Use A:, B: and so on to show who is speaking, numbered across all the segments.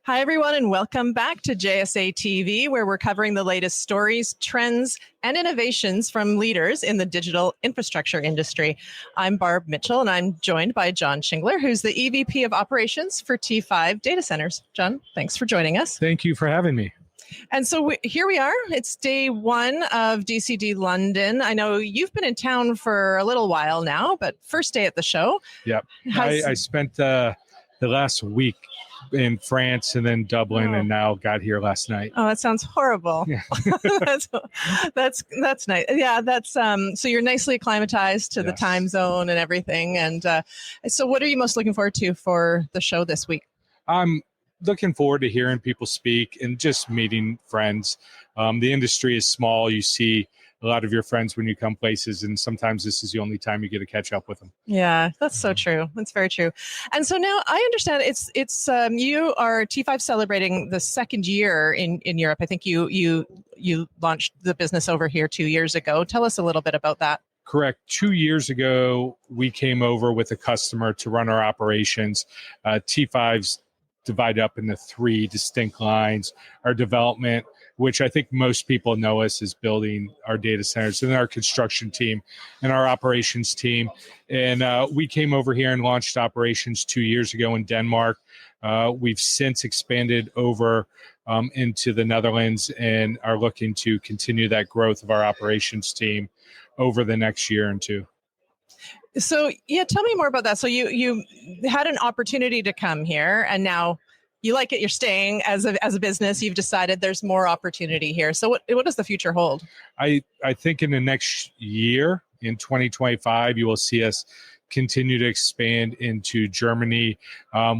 A: Hi, everyone, and welcome back to JSA TV, where we're covering the latest stories, trends, and innovations from leaders in the digital infrastructure industry. I'm Barb Mitchell, and I'm joined by John Shingler, who's the EVP of Operations for T5 Data Centers. John, thanks for joining us.
B: Thank you for having me.
A: And so here we are. It's day one of DCD London. I know you've been in town for a little while now, but first day at the show.
B: Yep. I spent the last week in France and then Dublin, and now got here last night.
A: Oh, that sounds horrible.
B: Yeah.
A: that's nice. Yeah, that's so you're nicely acclimatized to the time zone and everything. And so what are you most looking forward to for the show this week?
B: I'm looking forward to hearing people speak and just meeting friends. The industry is small. You see a lot of your friends when you come places, and sometimes this is the only time you get to catch up with them.
A: Yeah, that's so true. That's very true. And so now I understand it's you are T5 celebrating the second year in Europe. I think you launched the business over here 2 years ago. Tell us a little bit about that.
B: Correct. 2 years ago, we came over with a customer to run our operations. T5's divided up into three distinct lines. Our development, which I think most people know us as building our data centers, and our construction team and our operations team. And we came over here and launched operations 2 years ago in Denmark. We've since expanded over into the Netherlands and are looking to continue that growth of our operations team over the next year and two.
A: So yeah, tell me more about that. So you had an opportunity to come here, and now you like it. You're staying as a business. You've decided there's more opportunity here. So what does the future hold?
B: I think in the next year, in 2025, you will see us continue to expand into Germany.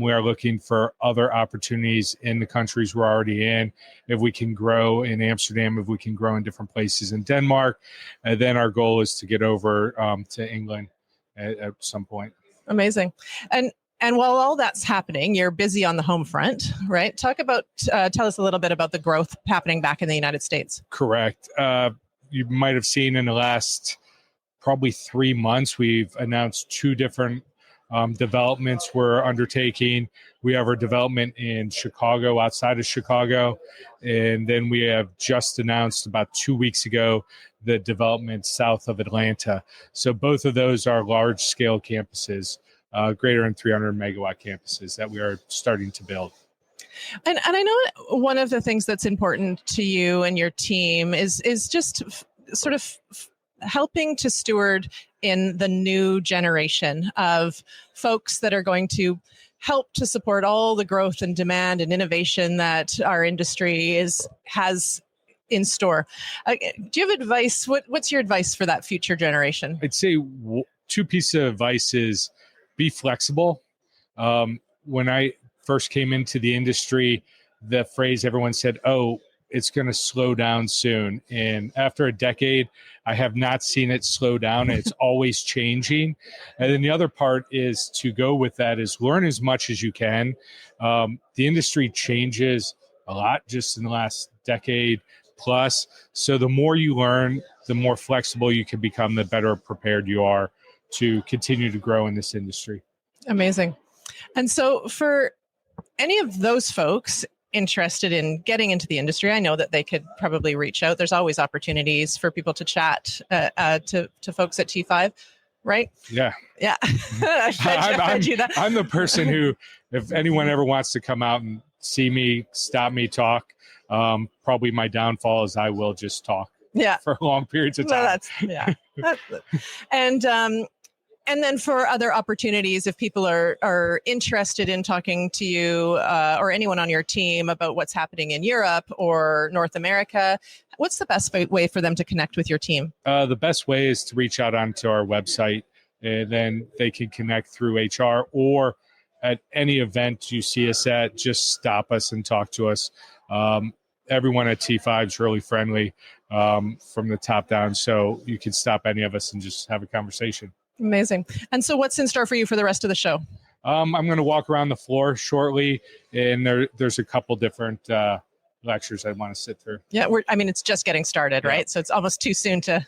B: We are looking for other opportunities in the countries we're already in. If we can grow in Amsterdam, if we can grow in different places in Denmark, then our goal is to get over to England at some point.
A: Amazing. And while all that's happening, you're busy on the home front, right? Tell us a little bit about the growth happening back in the United States.
B: Correct. You might have seen in the last probably 3 months, we've announced two different developments we're undertaking. We have our development in Chicago, outside of Chicago. And then we have just announced about 2 weeks ago the development south of Atlanta. So both of those are large scale campuses, greater than 300 megawatt campuses that we are starting to build.
A: And I know one of the things that's important to you and your team is just sort of helping to steward in the new generation of folks that are going to help to support all the growth and demand and innovation that our industry has in store. Do you have advice? What's your advice for that future generation?
B: I'd say two pieces of advice is be flexible. When I first came into the industry, the phrase everyone said, "Oh, it's going to slow down soon." And after a decade, I have not seen it slow down. It's always changing. And then the other part is to go with that is learn as much as you can. The industry changes a lot just in the last decade plus. So the more you learn, the more flexible you can become, the better prepared you are to continue to grow in this industry.
A: Amazing. And so for any of those folks interested in getting into the industry, I know that they could probably reach out. There's always opportunities for people to chat to folks at T5, right?
B: Yeah.
A: Yeah.
B: I'm the person who, if anyone ever wants to come out and see me, stop me, talk, probably my downfall is I will just talk for long periods of time.
A: And then for other opportunities, if people are interested in talking to you or anyone on your team about what's happening in Europe or North America, what's the best way for them to connect with your team?
B: The best way is to reach out onto our website, and then they can connect through HR, or at any event you see us at, just stop us and talk to us. Everyone at T5 is really friendly from the top down, so you can stop any of us and just have a conversation.
A: Amazing. And so what's in store for you for the rest of the show?
B: I'm going to walk around the floor shortly, and there's a couple different lectures I want to sit through.
A: Yeah, it's just getting started, right? So it's almost too soon to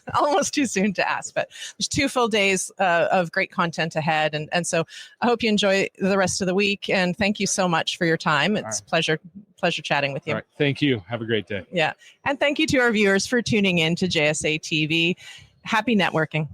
A: ask. But there's 2 full days of great content ahead, and so I hope you enjoy the rest of the week. And thank you so much for your time. It's pleasure chatting with you.
B: All right. Thank you. Have a great day.
A: Yeah, and thank you to our viewers for tuning in to JSA TV. Happy networking.